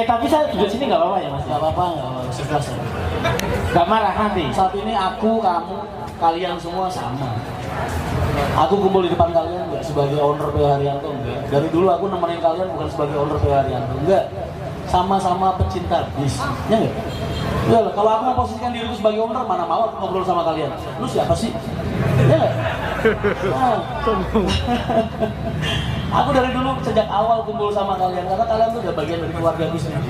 Tapi saya duduk sini nggak apa-apa ya mas? Nggak apa-apa, sekelas. Nggak marah nanti? Saat ini aku, kamu, kalian semua sama. Aku kumpul di depan kalian nggak sebagai owner PW Haryanto, enggak. Dari dulu aku nemenin kalian bukan sebagai owner PW Haryanto, enggak. Sama-sama pecinta bis, ya enggak? Ya, kalau aku memposisikan diriku sebagai owner, mana mau aku ngobrol sama kalian. Lu siapa sih? Ya enggak? Nah. Aku dari dulu sejak awal kumpul sama kalian karena kalian tuh udah bagian dari keluarga aku sendiri.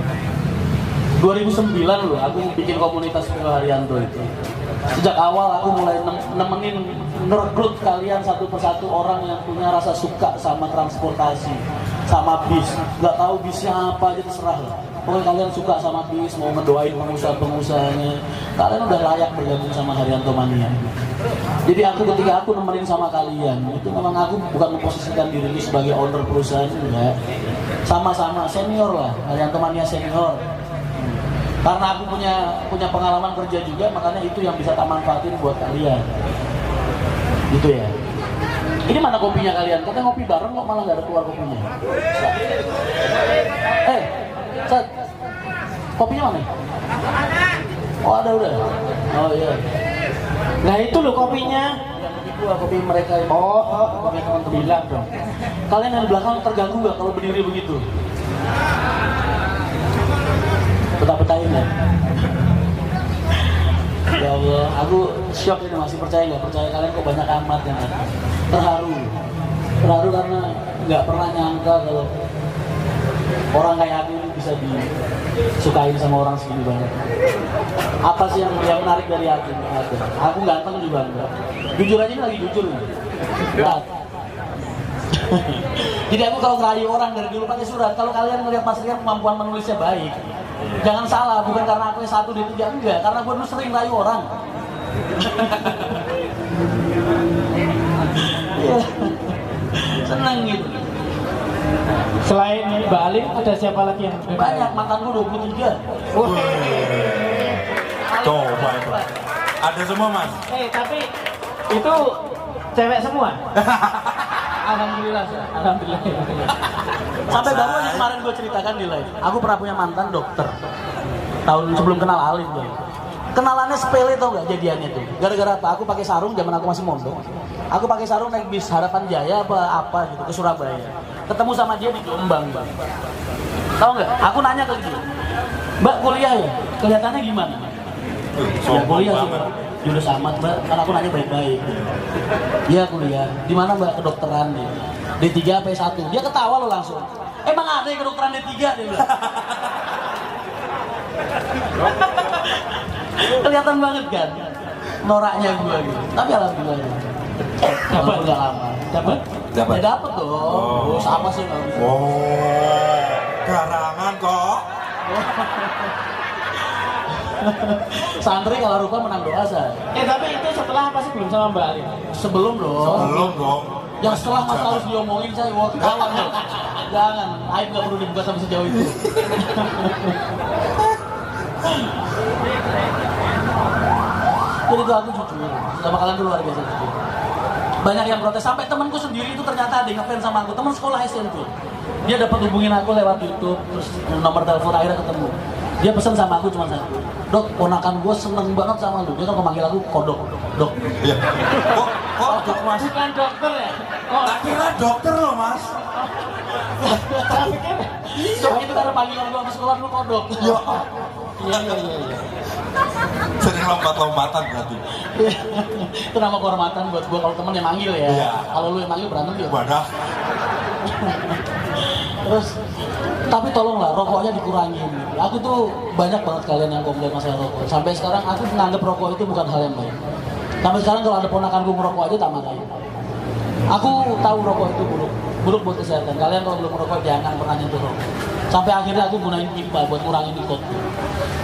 2009 loh, aku bikin komunitas PW Haryanto itu. Sejak awal aku mulai nemenin ngerekrut kalian satu persatu orang yang punya rasa suka sama transportasi, sama bis. Nggak tahu bisnya apa aja terserah lah. Pokoknya kalian suka sama bis, mau ngedoain pengusaha-pengusahanya, kalian udah layak bergabung sama Haryanto Mania. Jadi ketika aku nemenin sama kalian, itu memang aku bukan memposisikan diri sebagai owner perusahaan, enggak. Sama-sama senior lah, Haryanto Mania senior. Karena aku punya pengalaman kerja juga, makanya itu yang bisa tak manfaatin buat kalian. Gitu ya. Ini mana kopinya kalian? Katanya ngopi bareng kok malah nggak ada keluar kopinya. Sat, kopinya mana? Oh ada udah. Oh iya. Nah itu loh kopinya. Kopi mereka. Kopi teman-teman. Bilang dong. Kalian yang di belakang terganggu nggak kalau berdiri begitu? Betah-betahin ya. Ya Allah, aku shock ini, masih percaya nggak percaya kalian kok banyak amat yang ada. Terharu karena nggak pernah nyangka kalau orang kayak aku ini bisa disukain sama orang segini banget. Apa sih yang menarik dari aku? Aku ganteng juga enggak. Jujur aja ini lagi jujur nih. Jadi aku kalau ngerayu orang dari dulu pakai surat. Kalau kalian ngelihat Mas Rian kemampuan menulisnya baik, jangan salah, bukan karena aku S1 di 3, enggak, karena gue dulu sering rayu orang. Seneng gitu. Selain Mbak Alin, ada siapa lagi yang banyak? Mantanku 23. Coba itu. Ada semua mas. Tapi itu cewek semua. Alhamdulillah. Alhamdulillah. Sampai baru aja kemarin gue ceritakan di live. Aku pernah punya mantan dokter. Tahun sebelum kenal Alin gue. Kenalannya sepele tau gak jadiannya tuh. Gara-gara apa? Aku pakai sarung zaman aku masih mondok. Aku pakai sarung naik bis Harapan Jaya apa gitu ke Surabaya. Ketemu sama dia di Jombang, Bang. Tahu nggak? Aku nanya ke dia, Mbak kuliah ya? Kelihatannya gimana? Ya kuliah sih, Mbak. Jurus amat, Mbak. Karena aku nanya baik-baik. Iya kuliah. Di mana Mbak? Kedokteran nih. D3 apa S1? Dia ketawa lo langsung. Emang ada yang kedokteran D3 dia bilang. Kelihatan banget kan noraknya gue gitu. Tapi alhamdulillah. Dapat nggak lama. Dapat? Ya dapat dong. Oh, sama sih nggak bisa. Garangan kok. Santri kalau rupa menang doa saya. Tapi itu setelah apa sih belum sama Mbak Alin? Sebelum dong. Sebelum dong. Yang setelah mas harus diomongin saya, wah kawan loh. Jangan, aib nggak perlu dibuka sampai sejauh itu. Jadi itu aku jujur, sama kalian tuh luar biasa jujur. Banyak yang protes, sampai temanku sendiri itu ternyata ada yang ngefans sama aku, teman sekolah SMP. Dia dapat hubungin aku lewat YouTube, terus nomor telepon akhirnya ketemu. Dia pesan sama aku cuma satu, Dok, ponakan gue seneng banget sama lu. Dia kan memanggil aku Kodok, Dok. Iya. Kok dok mas? Bukan dokter ya? Tak kira dokter loh mas. Dok itu karena panggilan gue ke sekolah dulu Kodok. Ya. Iya. Sering lompat-lompatan berarti. Itu nama kehormatan buat gue kalau temen yang manggil ya. Iya. Kalau lu yang manggil berantem dia. Wadah. Terus, tapi tolonglah rokoknya dikurangin. Aku tuh banyak banget kalian yang komplain masalah rokok. Sampai sekarang aku menganggap rokok itu bukan hal yang baik. Sampai sekarang kalau ada ponakanku merokok aja tak marahin. Aku tahu rokok itu buruk buat kesehatan. Kalian kalau belum merokok jangan pernah nyentuh rokok. Sampai akhirnya aku gunain pipa buat ngurangin nikotin.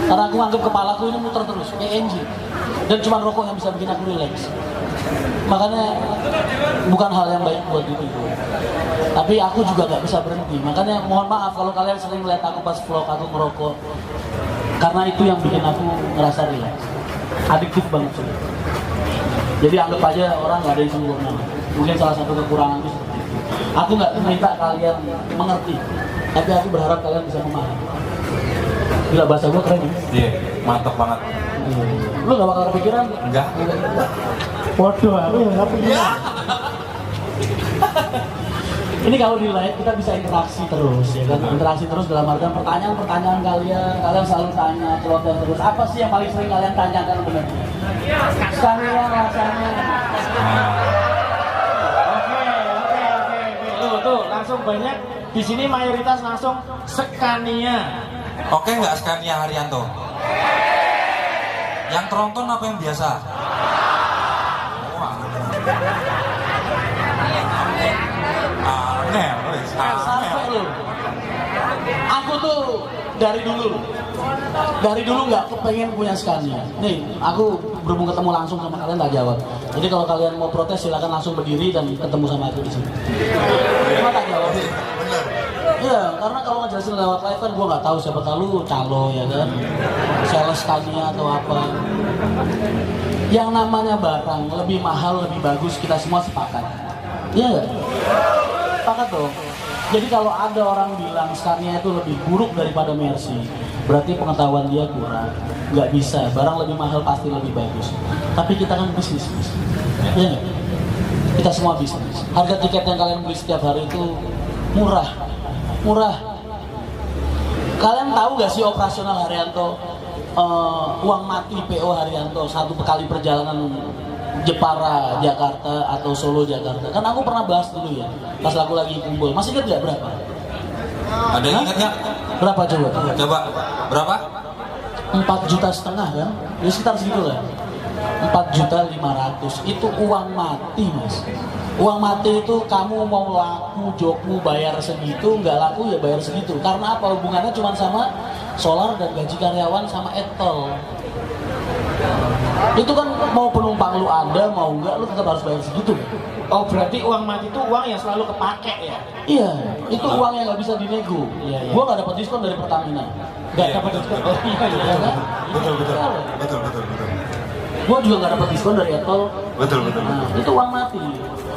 Karena aku anggap kepalaku ini muter terus, kayak engine. Dan cuma rokok yang bisa bikin aku relax. Makanya bukan hal yang baik buat diri gue. Tapi aku juga gak bisa berhenti. Makanya mohon maaf kalau kalian sering lihat aku pas vlog aku merokok. Karena itu yang bikin aku ngerasa relax. Adiktif banget sih. Jadi anggap aja orang gak ada yang sempurna. Mungkin salah satu kekurangan itu seperti itu. Aku gak minta kalian mengerti. Tapi aku berharap kalian bisa memahami. Gila, bahasa gue keren ya? Iya, mantap banget. Lu gak bakal kepikiran? Enggak. Waduh, aku yang nggak punya. Iya. Ini kalau di live kita bisa interaksi terus ya kan, interaksi terus dalam artian pertanyaan kalian selalu tanya, celoteh terus. Apa sih yang paling sering kalian tanyakan benar? Skania rasanya. Oke. Tuh, langsung banyak. Di sini mayoritas langsung Scania. Oke nggak Scania Haryanto? Yang tronton apa yang biasa? Wah. Aneh, wes. Sampai lu. Aku tuh dari dulu nggak kepengen punya Scania. Nih, aku berhubung ketemu langsung sama kalian tak jawab. Jadi kalau kalian mau protes silakan langsung berdiri dan ketemu sama aku di sini. Cuma tak jawab. Iya, karena kalau ngejelasin lewat live kan gue nggak tahu siapa tahu lu calo ya kan, sales Scania atau apa. Yang namanya barang lebih mahal lebih bagus kita semua sepakat. Iya nggak? Sepakat dong. Jadi kalau ada orang bilang Scania itu lebih buruk daripada Mercy, berarti pengetahuan dia kurang. Nggak bisa, barang lebih mahal pasti lebih bagus. Tapi kita kan bisnis, iya nggak? Kita semua bisnis. Harga tiket yang kalian beli setiap hari itu murah. Kalian tahu nggak sih operasional Haryanto, uang mati PO Haryanto satu kali perjalanan Jepara Jakarta atau Solo Jakarta? Kan aku pernah bahas dulu ya, pas aku lagi kumpul. Masih ingat nggak berapa? Ada yang ingat nggak? Berapa coba? Coba berapa? 4,5 juta kan? Ya sekitar segitu lah. 4.500.000 itu uang mati, Mas. Uang mati itu kamu mau laku, jokmu bayar segitu, nggak laku ya bayar segitu. Karena apa? Hubungannya cuma sama solar dan gaji karyawan sama etol. Itu kan mau penumpang lu ada, mau nggak lu tetap harus bayar segitu. Oh, berarti uang mati itu uang yang selalu kepake ya? Iya, itu uang yang nggak bisa dinego. Iya. Gua nggak dapat diskon dari Pertamina. Nggak Iya. dapat diskon. Oh iya kan? Betul. Gua juga nggak dapat diskon dari etol. Betul. Nah, itu uang mati.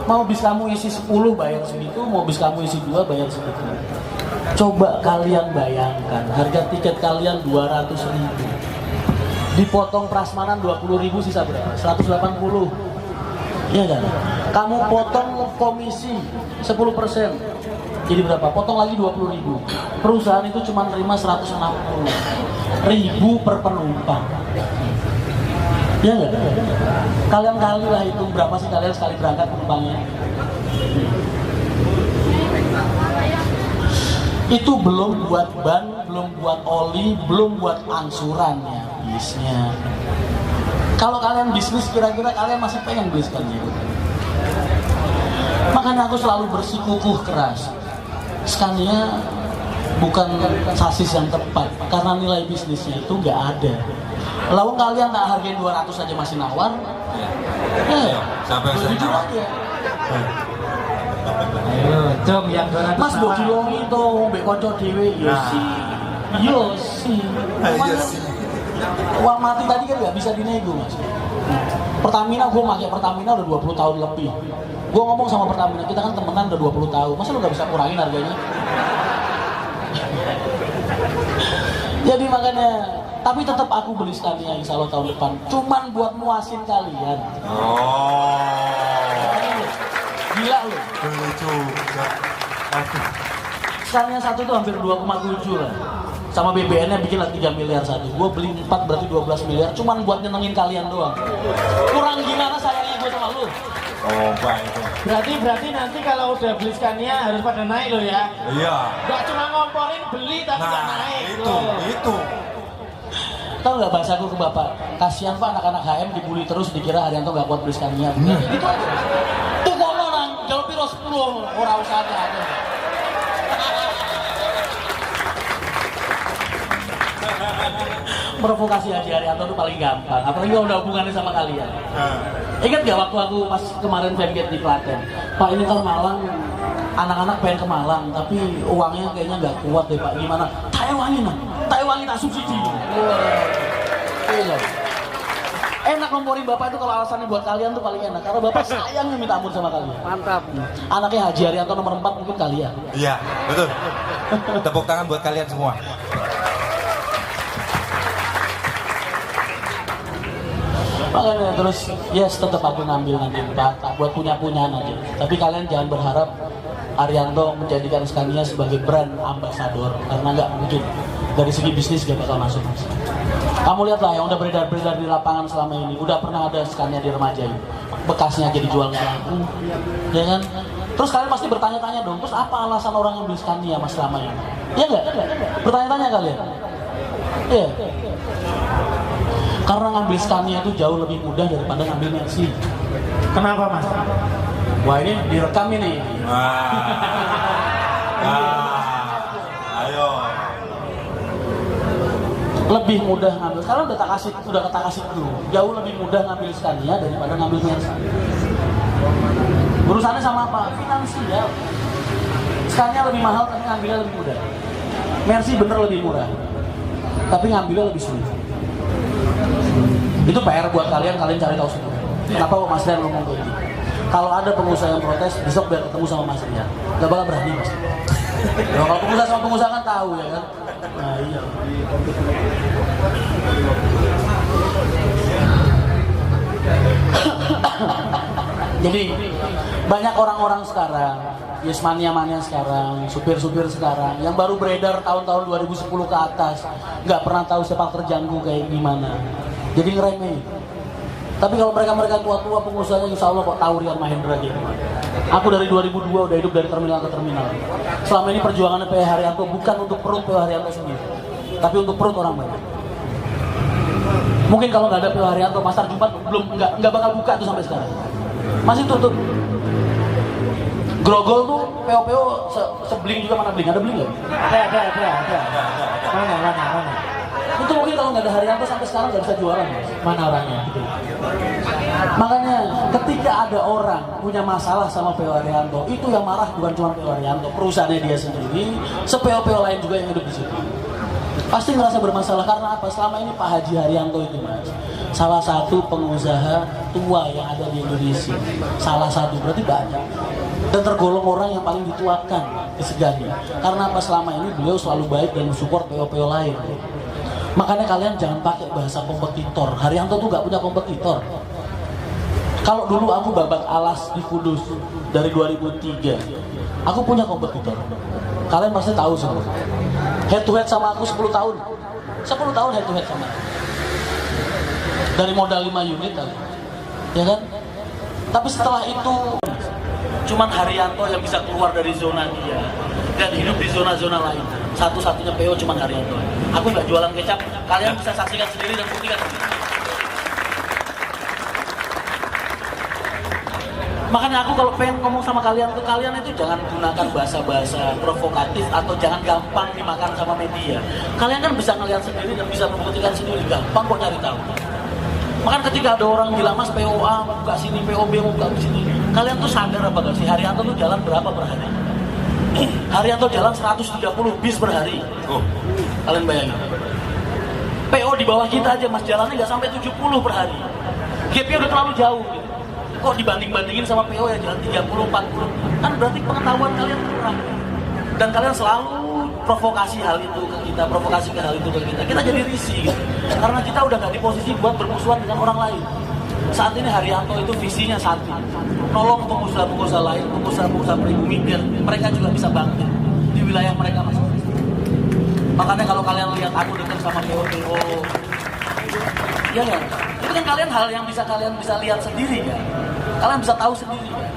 Mau bis kamu isi 10 bayar segitu, mau bis kamu isi 2 bayar segitu. Coba kalian bayangkan, harga tiket kalian 200.000. Dipotong prasmanan 20.000 sisa berapa? 180. Iya kan? Kamu potong komisi 10%. Jadi berapa? Potong lagi 20.000. Perusahaan itu cuma nerima 160.000 per penumpang. Ya nggak? Kalian kali lah hitung berapa sih kalian sekali berangkat penumpangnya. Itu belum buat ban, belum buat oli, belum buat angsurannya, bisnya. Kalau kalian bisnis kira-kira kalian masih pengen beli Scania? Makanya aku selalu bersikukuh keras. Scania bukan sasis yang tepat karena nilai bisnisnya itu nggak ada. Lalu kalian tak hargain 200 aja masih nawar. Ya, Siapa yang sering jujur nawar? aja. Ayo, Jom yang 200 Mas nawar. mbok dilongi to mbek kanca dhewe yo sih. Yo sih. Iya sih. Uang mati tadi kan nggak bisa dinego, Mas. Pertamina, gue pakai Pertamina udah 20 tahun lebih. Gue ngomong sama Pertamina, kita kan temenan udah 20 tahun. Masa lu nggak bisa kurangin harganya? Jadi makanya, tapi tetap aku beli Scania insya Allah tahun depan. Cuman buat muasin kalian. Oh. Gila lu. Beli juga. Aduh. Scania satu tuh hampir 2,7 lah. Sama BBN-nya bikin lah 3 miliar satu. Gue beli 4 berarti 12 miliar. Cuman buat nyenengin kalian doang. Kurang gimana sayangnya gue sama lu? Oh, baik itu. Berarti nanti kalau udah beli Scania harus pada naik loh ya. Iya. Gak cuma ngomporin beli tapi gak Nah, naik itu. loh. Tahu nggak bahasaku ke bapak? Kasihan pak anak-anak HM dibully terus dikira Haryanto nggak kuat beli Scania. Gitu aja. Tuh kono nang jauh piro 10 orang usahanya aja. Provokasi Haji Haryanto itu paling gampang, apalagi kalau udah hubungannya sama kalian. Ingat gak waktu aku pas kemarin fanget di Klaten, Pak ini kan Malang, anak-anak pengen ke Malang, tapi uangnya kayaknya nggak kuat deh Pak, gimana? Taiwangi tak subsidi. Iya. Enak ngomporin Bapak itu kalau alasannya buat kalian tuh paling enak, karena Bapak sayangnya minta ampun sama kalian. Mantap. Anaknya Haji Haryanto nomor 4 mungkin kalian. Iya, betul. Tepuk tangan buat kalian semua. Makanya terus yes tetap aku ngambil nanti buat punya-punyaan aja. Tapi kalian jangan berharap Haryanto menjadikan Scania sebagai brand ambassador, karena nggak mungkin. Dari segi bisnis gak bakal masuk. Kamu lihatlah yang udah beredar-beredar di lapangan selama ini, udah pernah ada Scania di remaja ini, bekasnya aja dijual ke aku, ya kan? Terus kalian pasti bertanya-tanya dong, terus apa alasan orang ngambil Scania mas selama ini? Iya nggak? Bertanya-tanya kalian? Iya. Karena ngambil Scania itu jauh lebih mudah daripada ngambil Mercy. Kenapa mas? Wah ini direkam ini. Ayo. Lebih mudah ngambil, kalau udah tak kasih dulu, jauh lebih mudah ngambil Scania daripada ngambil Mercy. Urusannya sama apa? Finansial. Scania lebih mahal tapi ngambilnya lebih mudah. Mercy bener lebih murah, tapi ngambilnya lebih sulit. Itu PR buat kalian cari tahu sendiri. Kenapa Mas Rian ngomong begitu? Kalau ada pengusaha yang protes, besok biar ketemu sama Mas Rian. Gak bakal berani mas. Kalau pengusaha sama pengusaha kan tahu ya kan. Nah iya. Jadi banyak orang-orang sekarang, mania sekarang, supir-supir sekarang yang baru beredar tahun-tahun 2010 ke atas, nggak pernah tahu sepak terjangku kayak gimana. Jadi ngeremehin. Tapi kalau mereka tua-tua pengusahanya, insya Allah kok tahu Rian Mahendra gitu. Aku dari 2002 udah hidup dari terminal ke terminal. Selama ini perjuangannya PH Haryanto bukan untuk perut PH Haryanto sendiri, tapi untuk perut orang banyak. Mungkin kalau nggak ada PH Haryanto, pasar Jumat nggak bakal buka tuh sampai sekarang. Masih tutup. Grogol tuh PO sebling juga, mana bling? Ada bling nggak? Ada. Mana? Itu mungkin kalau nggak ada Haryanto sampai sekarang nggak bisa jualan. Mana orangnya? Makanya ketika ada orang punya masalah sama PO Haryanto, itu yang marah bukan cuma PO Haryanto, perusahaannya dia sendiri, se-PO lain juga yang hidup di situ. Pasti ngerasa bermasalah karena apa? Selama ini Pak Haji Haryanto itu mas, salah satu pengusaha tua yang ada di Indonesia. Salah satu, berarti banyak. Dan tergolong orang yang paling dituakan disegani. Karena apa? Selama ini beliau selalu baik dan mensupport PO lain. Makanya kalian jangan pakai bahasa kompetitor. Haryanto tuh gak punya kompetitor. Kalau dulu aku babak alas di Kudus dari 2003, aku punya kompetitor. Kalian pasti tahu semua. Head to head sama aku 10 tahun. 10 tahun head to head sama aku. Dari modal 5 unit tadi. Ya kan? Tapi setelah itu cuman Haryanto yang bisa keluar dari zona dia dan hidup di zona-zona lain. Satu-satunya PO cuman Haryanto. Aku nggak jualan kecap. Kalian bisa saksikan sendiri dan buktikan sendiri. Makanya aku kalau pengen ngomong sama kalian itu jangan gunakan bahasa-bahasa provokatif atau jangan gampang dimakan sama media. Kalian kan bisa ngeliat sendiri dan bisa membuktikan sendiri, gampang kok nyari tahu. Makanya ketika ada orang bilang mas POA buka sini, POB buka di sini, kalian tuh sadar apa gak sih Haryanto tuh jalan berapa per hari? Haryanto jalan 130 bis per hari. Kalian bayangin. PO di bawah kita aja mas jalannya nggak sampai 70 per hari. Gapnya udah terlalu jauh gitu. Kok dibanding-bandingin sama PO yang jalan 30-40, kan berarti pengetahuan kalian kurang. Dan kalian selalu provokasi hal itu ke kita, provokasi ke hal itu ke kita. Kita jadi risih gitu. Karena kita udah gak di posisi buat bermusuhan dengan orang lain. Saat ini Haryanto itu visinya satu, nolong pengusaha-pengusaha lain, pengusaha-pengusaha pribumi biar mereka juga bisa bangkit di wilayah mereka masing-masing. Makanya kalau kalian lihat aku dekat sama PO, ya kan? Itu kan kalian hal yang kalian bisa lihat sendiri kan? Kalian bisa tahu sendiri kan?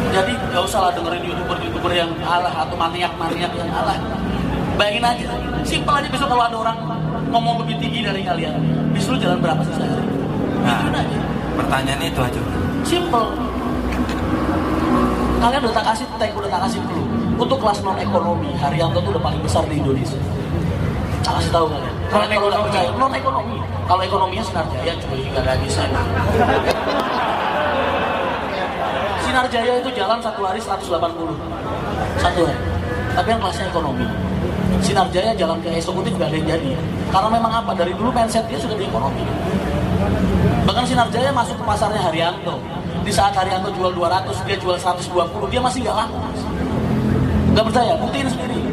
Jadi gak usah lah dengerin youtuber yang alah atau maniak yang alah. Bayangin aja, simpel aja besok kalau ada orang ngomong lebih tinggi dari kalian, disuruh jalan berapa sih sehari? Ituin aja. Pertanyaannya itu aja. Simpel. Kalian udah tak kasih dulu. Untuk kelas non ekonomi, Haryanto tuh udah paling besar di Indonesia. Tak kasih tahu kalian. Kalau nggak percaya, non ekonomi. Kalau ekonominya Sinar Jaya cuy, gak ada bisa. Sinar Jaya itu jalan satu hari 180. Satu hari. Tapi yang kelasnya ekonomi. Sinar Jaya jalan ke eksekutif gak ada yang jadi. Karena memang apa? Dari dulu mindset dia sudah di ekonomi. Bahkan Sinar Jaya masuk ke pasarnya Haryanto. Di saat Haryanto jual 200, dia jual 120, dia masih gak laku. Gak percaya? Buktiin sendiri.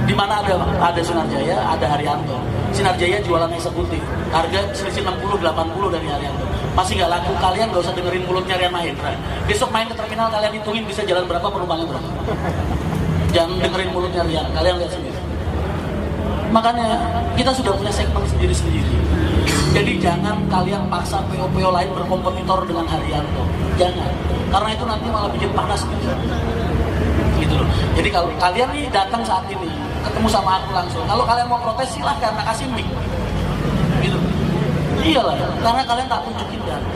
Di mana ada Sinar Jaya, ada Haryanto. Sinar Jaya jualan eksekutif, harga selisih 60-80 dari Haryanto. Masih nggak laku, kalian nggak usah dengerin mulutnya Rian Mahendra. Besok main ke terminal, kalian hitungin bisa jalan berapa, penumpangnya berapa. Jangan dengerin mulutnya Rian, kalian lihat sendiri. Makanya kita sudah punya segmen sendiri-sendiri. Jadi jangan kalian paksa PO-PO lain berkompetitor dengan Haryanto. Jangan, karena itu nanti malah bikin panas gitu loh. Jadi kalau kalian nih datang saat ini ketemu sama aku langsung, kalau kalian mau protes silahkan, tak kasih mic gitu. Iyalah, karena kalian tak tunjukin data.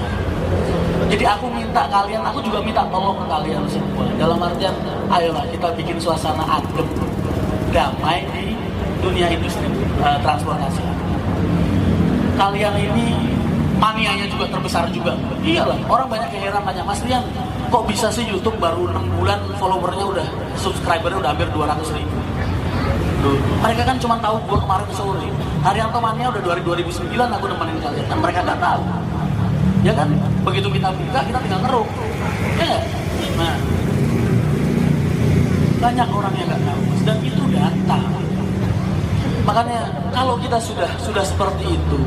Jadi aku minta kalian, aku juga minta tolong ke kalian semua. Dalam artian, ayolah kita bikin suasana adem, damai di dunia industri transportasi. Kalian ini manianya juga terbesar juga. Iyalah, orang banyak yang heran tanya, Mas Rian, kok bisa sih YouTube baru 6 bulan followernya udah, subscribernya udah hampir 200.000. Mereka kan cuma tahu gua kemarin sore. Haryanto Mania udah dari 2009 aku nemenin kalian, kan mereka nggak tahu. Ya kan, begitu kita buka kita tinggal ngeruk. Ya nggak? Nah, banyak orang yang nggak tahu, dan itu data. Makanya kalau kita sudah seperti itu,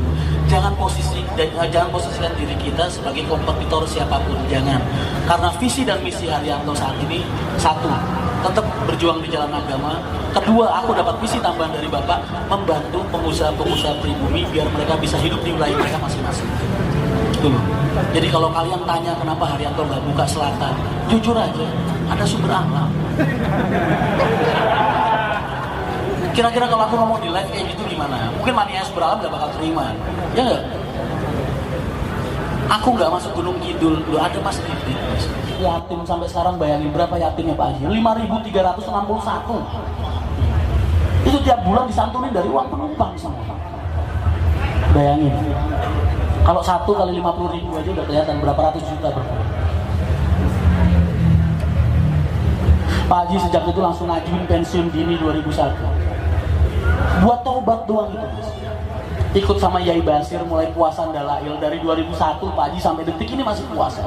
jangan posisikan diri kita sebagai kompetitor siapapun, jangan. Karena visi dan misi Haryanto saat ini satu, tetap berjuang di jalan agama. Kedua, aku dapat visi tambahan dari Bapak, membantu pengusaha-pengusaha pribumi biar mereka bisa hidup di wilayah mereka masing-masing. Tuh. Jadi kalau kalian tanya kenapa Haryanto nggak buka selatan, jujur aja, ada sumber alam. Kira-kira kalau aku ngomong di live kayak gitu gimana? Mungkin Mania Beralam gak bakal terima. Ya nggak? Aku nggak masuk Gunung Kidul, lu ada Mas Didit. Yatim sampai sekarang bayangin berapa yatimnya Pak Haji? 5.361. Itu tiap bulan disantunin dari uang penumpang semua. Bayangin. Kalau 1 kali 50.000 aja udah kelihatan berapa ratus juta berapa. Pak Haji sejak itu langsung ngajuin pensiun dini 2001. Buat tobat doang itu, Mas. Ikut sama Yai Basir mulai puasa Dalail dari 2001 Pak Haji sampai detik ini masih puasa.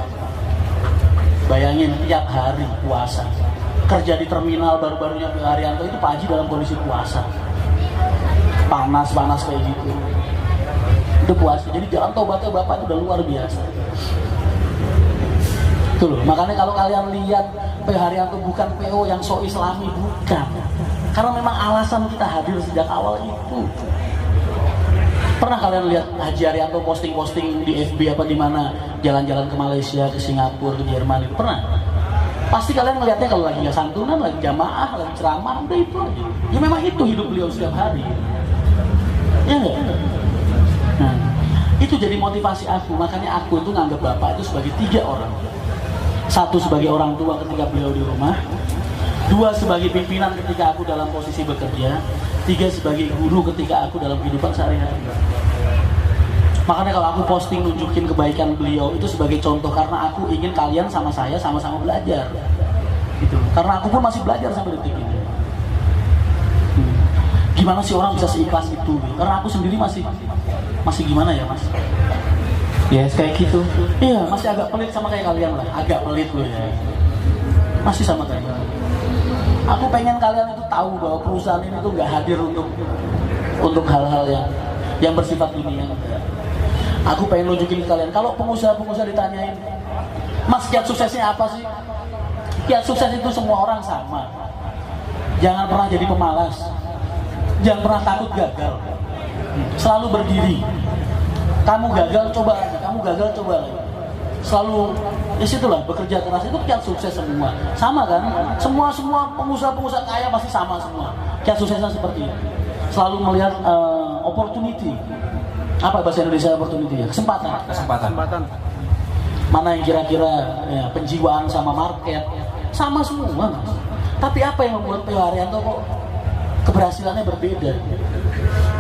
Bayangin tiap hari puasa. Kerja di terminal baru-barunya Pak Haryanto itu Pak Haji dalam kondisi puasa. Panas kayak gitu. Itu puasa. Jadi jalan tobatnya Bapak itu udah luar biasa. Itu loh. Makanya kalau kalian lihat Pak Haryanto bukan PO yang so islami, bukan. Karena memang alasan kita hadir sejak awal itu. Pernah kalian lihat Haji Haryanto posting-posting di FB apa di mana jalan-jalan ke Malaysia, ke Singapura, ke Jerman itu pernah? Pasti kalian melihatnya kalau lagi nggak santunan, lagi jamaah, lagi ceramah, udah itu aja. Ya memang itu hidup beliau setiap hari. Ya nggak? Nah, itu jadi motivasi aku. Makanya aku itu nganggap Bapak itu sebagai 3 orang. 1 sebagai orang tua ketika beliau di rumah. 2 sebagai pimpinan ketika aku dalam posisi bekerja. 3 sebagai guru ketika aku dalam kehidupan sehari-hari. Makanya kalau aku posting nunjukin kebaikan beliau itu sebagai contoh, karena aku ingin kalian sama saya sama-sama belajar. Gitu. Karena aku pun masih belajar sampai detik ini. Gimana sih orang bisa seikhlas itu? Karena aku sendiri masih gimana ya, Mas? Ya kayak gitu. Iya, masih agak pelit sama kayak kalian lah. Agak pelit loh ya. Masih sama kayak kalian. Aku pengen kalian itu tahu bahwa perusahaan ini tuh nggak hadir untuk hal-hal yang bersifat dunia. Aku pengen nunjukin ke kalian, kalau pengusaha-pengusaha ditanyain, Mas kiat suksesnya apa sih? Kiat sukses itu semua orang sama. Jangan pernah jadi pemalas. Jangan pernah takut gagal. Selalu berdiri. Kamu gagal coba lagi, kamu gagal coba lagi. Selalu di situlah bekerja keras, itu kiat sukses semua. Sama kan? Semua pengusaha-pengusaha kaya pasti sama semua. Kiat suksesnya seperti itu. Selalu melihat opportunity. Apa bahasa Indonesia opportunity ya? Kesempatan. Mana yang kira-kira ya, penjiwaan sama market sama semua, Mas. Tapi apa yang membuat P.O. Haryanto kok keberhasilannya berbeda?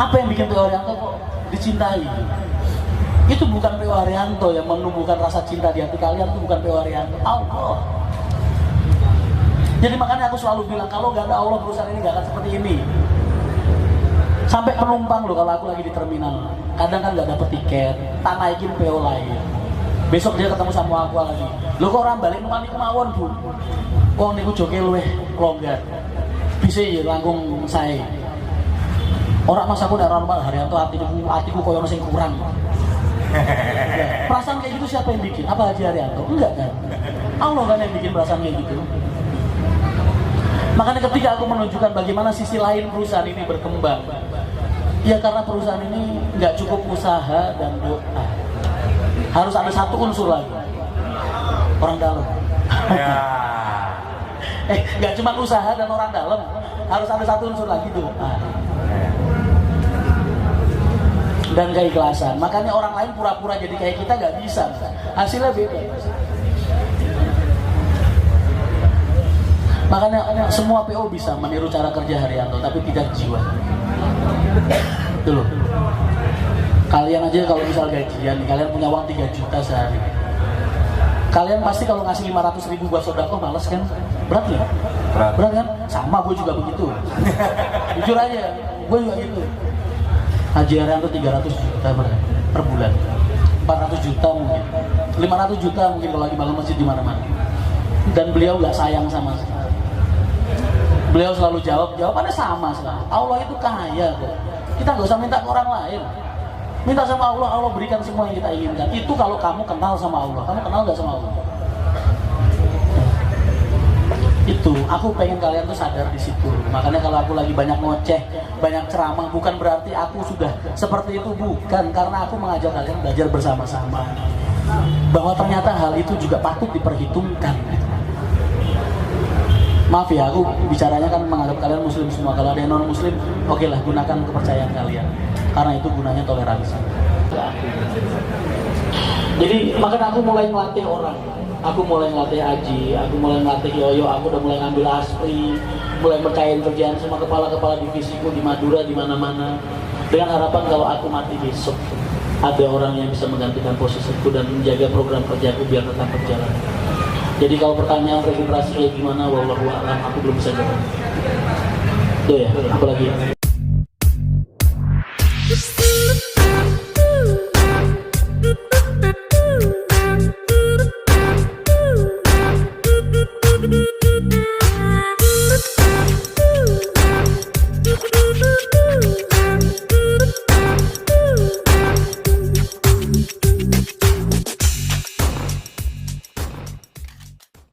Apa yang bikin P.O. Haryanto kok dicintai? Itu bukan P.O. Haryanto yang menumbuhkan rasa cinta di hati kalian, itu bukan P.O. Haryanto, Allah. Jadi makanya aku selalu bilang, kalau nggak ada Allah perusahaan ini nggak akan seperti ini. Sampai penumpang loh, kalau aku lagi di terminal, kadang kan nggak dapet tiket, tak naikin PO lain. Besok dia ketemu sama aku lagi, lo kok orang balik numani kemauan bu? Kok niku joke luweh longgar, bisa ya langkung saya. Orang masa aku darah normal Haryanto hatiku koyo ono sing kurang. Ya, perasaan kayak gitu siapa yang bikin? Apa Haji Haryanto? Enggak kan? Allah kan yang bikin perasaan kayak gitu. Makanya ketika aku menunjukkan bagaimana sisi lain perusahaan ini berkembang, ya karena perusahaan ini nggak cukup usaha dan doa, harus ada satu unsur lagi, orang dalam. Ya. Nggak cuma usaha dan orang dalam, harus ada satu unsur lagi doa dan keikhlasan. Makanya orang lain pura-pura jadi kayak kita nggak bisa, hasilnya beda. Makanya semua PO bisa meniru cara kerja Haryanto, tapi tidak jiwa. Itu loh. Kalian aja kalau misal gajian, kalian punya uang 3 juta sehari. Kalian pasti kalau ngasih 500.000 buat sodako males kan? Berat ya? Berat kan? Sama gue juga begitu. Jujur aja, gue juga gitu. Haji Haryanto 300 juta per bulan, 400 juta mungkin, 500 juta mungkin kalau lagi bangun masjid di mana-mana. Dan beliau nggak sayang sama sekali. Beliau selalu jawabannya sama selalu. Allah itu kaya kok. Kita nggak usah minta ke orang lain. Minta sama Allah, Allah berikan semua yang kita inginkan. Itu kalau kamu kenal sama Allah. Kamu kenal nggak sama Allah? Itu, aku pengen kalian tuh sadar di situ. Makanya kalau aku lagi banyak ngoceh, banyak ceramah, bukan berarti aku sudah seperti itu, bukan. Karena aku mengajak kalian belajar bersama-sama. Bahwa ternyata hal itu juga patut diperhitungkan. Maaf ya, aku bicaranya kan menganggap kalian muslim semua. Kalau ada yang non muslim, oke lah, gunakan kepercayaan kalian. Karena itu gunanya toleransi. Jadi makanya aku mulai ngelatih orang. Aku mulai ngelatih Aji, aku mulai ngelatih Yoyo, aku udah mulai ngambil Asri, mulai percayain kerjaan sama kepala-kepala divisiku di Madura, di mana-mana. Dengan harapan kalau aku mati besok, ada orang yang bisa menggantikan posisiku dan menjaga program kerjaku biar tetap berjalan. Jadi kalau pertanyaan regenerasi kayak gimana, wallahu a'lam, aku belum bisa jawab. Tuh ya, apalagi.